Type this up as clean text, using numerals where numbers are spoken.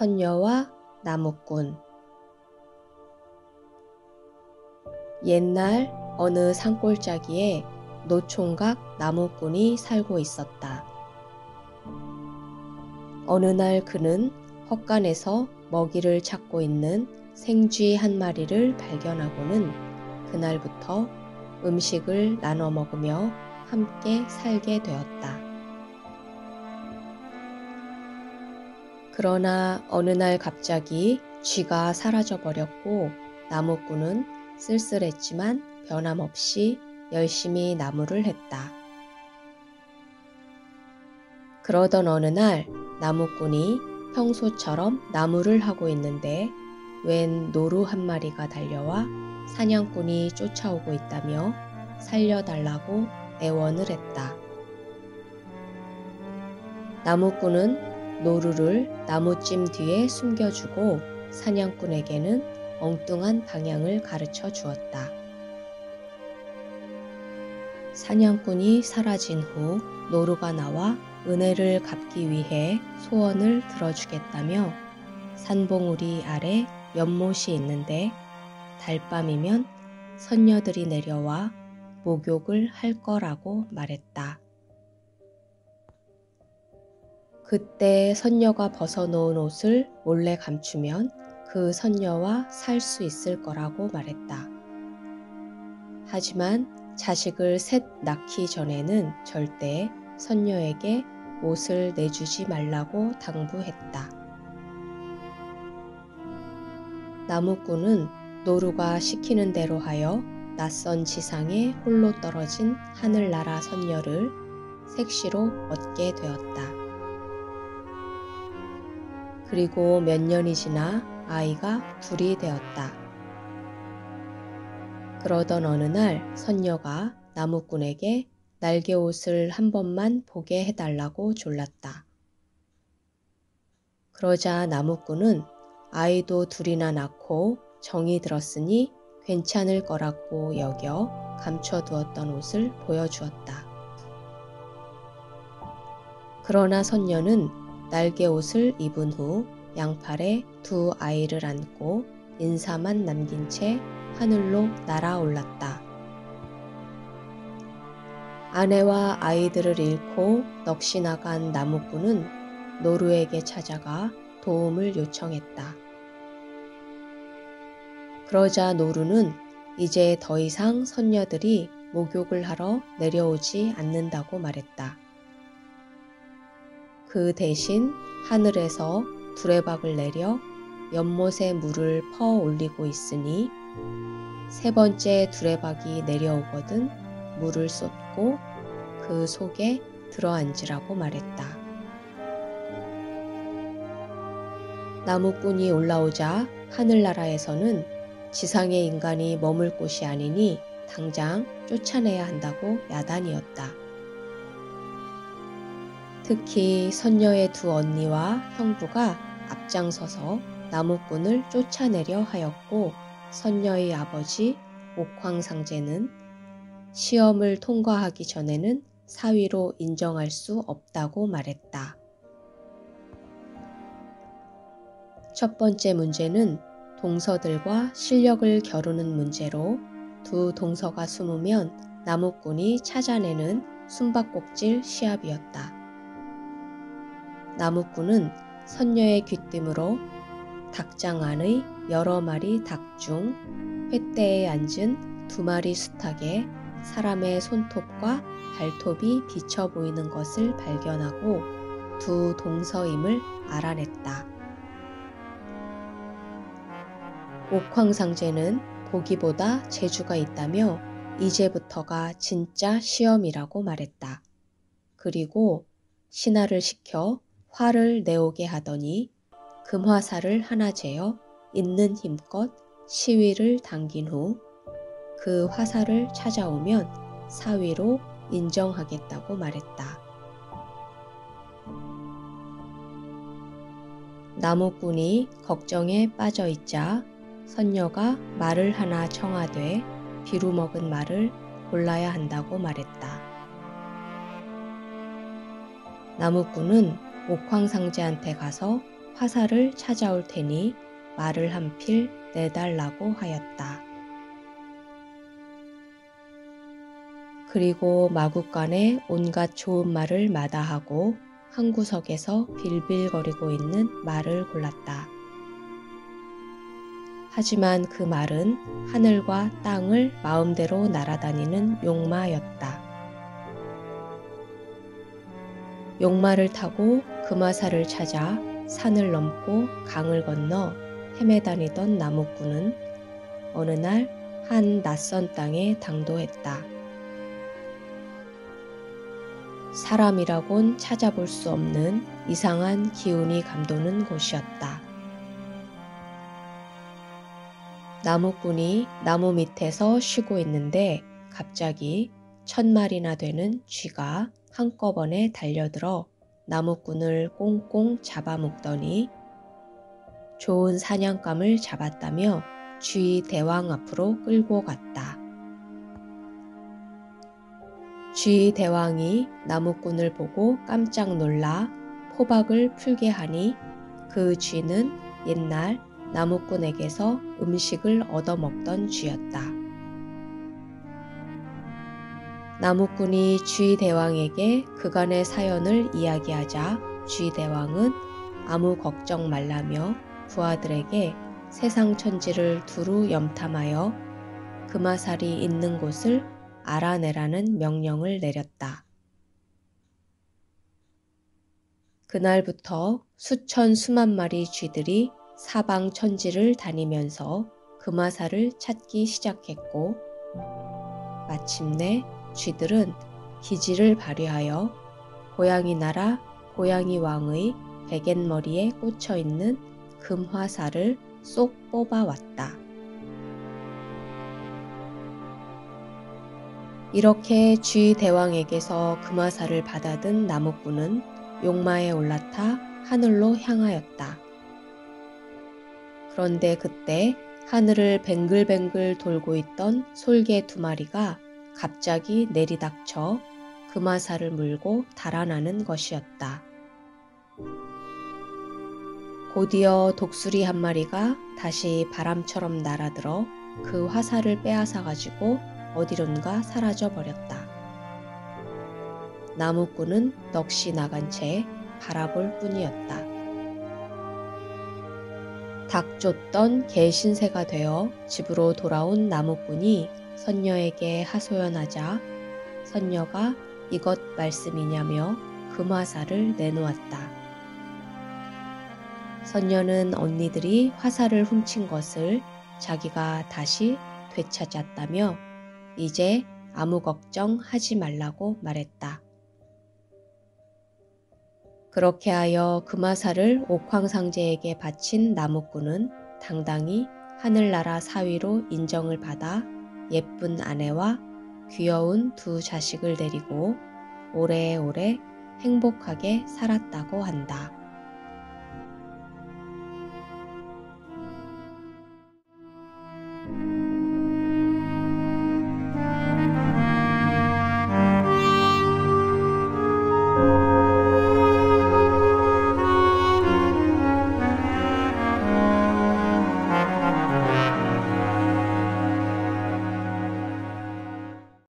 선녀와 나무꾼. 옛날 어느 산골짜기에 노총각 나무꾼이 살고 있었다. 어느 날 그는 헛간에서 먹이를 찾고 있는 생쥐 한 마리를 발견하고는 그날부터 음식을 나눠 먹으며 함께 살게 되었다. 그러나 어느 날 갑자기 쥐가 사라져 버렸고 나무꾼은 쓸쓸했지만 변함없이 열심히 나무를 했다. 그러던 어느 날 나무꾼이 평소처럼 나무를 하고 있는데 웬 노루 한 마리가 달려와 사냥꾼이 쫓아오고 있다며 살려달라고 애원을 했다. 나무꾼은 노루를 나무찜 뒤에 숨겨주고 사냥꾼에게는 엉뚱한 방향을 가르쳐 주었다. 사냥꾼이 사라진 후 노루가 나와 은혜를 갚기 위해 소원을 들어주겠다며 산봉우리 아래 연못이 있는데 달밤이면 선녀들이 내려와 목욕을 할 거라고 말했다. 그때 선녀가 벗어놓은 옷을 몰래 감추면 그 선녀와 살 수 있을 거라고 말했다. 하지만 자식을 셋 낳기 전에는 절대 선녀에게 옷을 내주지 말라고 당부했다. 나무꾼은 노루가 시키는 대로 하여 낯선 지상에 홀로 떨어진 하늘나라 선녀를 색시로 얻게 되었다. 그리고 몇 년이 지나 아이가 둘이 되었다. 그러던 어느 날 선녀가 나무꾼에게 날개옷을 한 번만 보게 해달라고 졸랐다. 그러자 나무꾼은 아이도 둘이나 낳고 정이 들었으니 괜찮을 거라고 여겨 감춰두었던 옷을 보여주었다. 그러나 선녀는 날개옷을 입은 후 양팔에 두 아이를 안고 인사만 남긴 채 하늘로 날아올랐다. 아내와 아이들을 잃고 넋이 나간 나무꾼은 노루에게 찾아가 도움을 요청했다. 그러자 노루는 이제 더 이상 선녀들이 목욕을 하러 내려오지 않는다고 말했다. 그 대신 하늘에서 두레박을 내려 연못에 물을 퍼 올리고 있으니 세 번째 두레박이 내려오거든 물을 쏟고 그 속에 들어앉으라고 말했다. 나무꾼이 올라오자 하늘나라에서는 지상의 인간이 머물 곳이 아니니 당장 쫓아내야 한다고 야단이었다. 특히 선녀의 두 언니와 형부가 앞장서서 나무꾼을 쫓아내려 하였고 선녀의 아버지 옥황상제는 시험을 통과하기 전에는 사위로 인정할 수 없다고 말했다. 첫 번째 문제는 동서들과 실력을 겨루는 문제로 두 동서가 숨으면 나무꾼이 찾아내는 숨바꼭질 시합이었다. 나무꾼은 선녀의 귀띔으로 닭장 안의 여러 마리 닭 중 횃대에 앉은 두 마리 수탉에 사람의 손톱과 발톱이 비쳐 보이는 것을 발견하고 두 동서임을 알아냈다. 옥황상제는 보기보다 재주가 있다며 이제부터가 진짜 시험이라고 말했다. 그리고 신하를 시켜 화를 내오게 하더니 금화살을 하나 재어 있는 힘껏 시위를 당긴 후 그 화살을 찾아오면 사위로 인정하겠다고 말했다. 나무꾼이 걱정에 빠져있자 선녀가 말을 하나 청하되 비루먹은 말을 골라야 한다고 말했다. 나무꾼은 옥황상제한테 가서 화살을 찾아올 테니 말을 한 필 내달라고 하였다. 그리고 마구간에 온갖 좋은 말을 마다하고 한 구석에서 빌빌거리고 있는 말을 골랐다. 하지만 그 말은 하늘과 땅을 마음대로 날아다니는 용마였다. 용마를 타고 금화살을 찾아 산을 넘고 강을 건너 헤매다니던 나무꾼은 어느 날 한 낯선 땅에 당도했다. 사람이라곤 찾아볼 수 없는 이상한 기운이 감도는 곳이었다. 나무꾼이 나무 밑에서 쉬고 있는데 갑자기 1000마리나 되는 쥐가 한꺼번에 달려들어 나무꾼을 꽁꽁 잡아먹더니 좋은 사냥감을 잡았다며 쥐 대왕 앞으로 끌고 갔다. 쥐 대왕이 나무꾼을 보고 깜짝 놀라 포박을 풀게 하니 그 쥐는 옛날 나무꾼에게서 음식을 얻어먹던 쥐였다. 나무꾼이 쥐 대왕에게 그간의 사연을 이야기하자 쥐 대왕은 아무 걱정 말라며 부하들에게 세상 천지를 두루 염탐하여 금화살이 있는 곳을 알아내라는 명령을 내렸다. 그날부터 수천 수만 마리 쥐들이 사방 천지를 다니면서 금화살을 찾기 시작했고 마침내 쥐들은 기지를 발휘하여 고양이 나라 고양이 왕의 베갯머리에 꽂혀 있는 금화살을 쏙 뽑아왔다. 이렇게 쥐 대왕에게서 금화살을 받아든 나무꾼은 용마에 올라타 하늘로 향하였다. 그런데 그때 하늘을 뱅글뱅글 돌고 있던 솔개 2마리가 갑자기 내리닥쳐 금화살을 물고 달아나는 것이었다. 곧이어 독수리 1마리가 다시 바람처럼 날아들어 그 화살을 빼앗아 가지고 어디론가 사라져 버렸다. 나무꾼은 넋이 나간 채 바라볼 뿐이었다. 닭 쫓던 개신세가 되어 집으로 돌아온 나무꾼이 선녀에게 하소연하자 선녀가 이것 말씀이냐며 금화살을 내놓았다. 선녀는 언니들이 화살을 훔친 것을 자기가 다시 되찾았다며 이제 아무 걱정 하지 말라고 말했다. 그렇게 하여 금화살을 옥황상제에게 바친 나무꾼은 당당히 하늘나라 사위로 인정을 받아 예쁜 아내와 귀여운 2 자식을 데리고 오래오래 행복하게 살았다고 한다.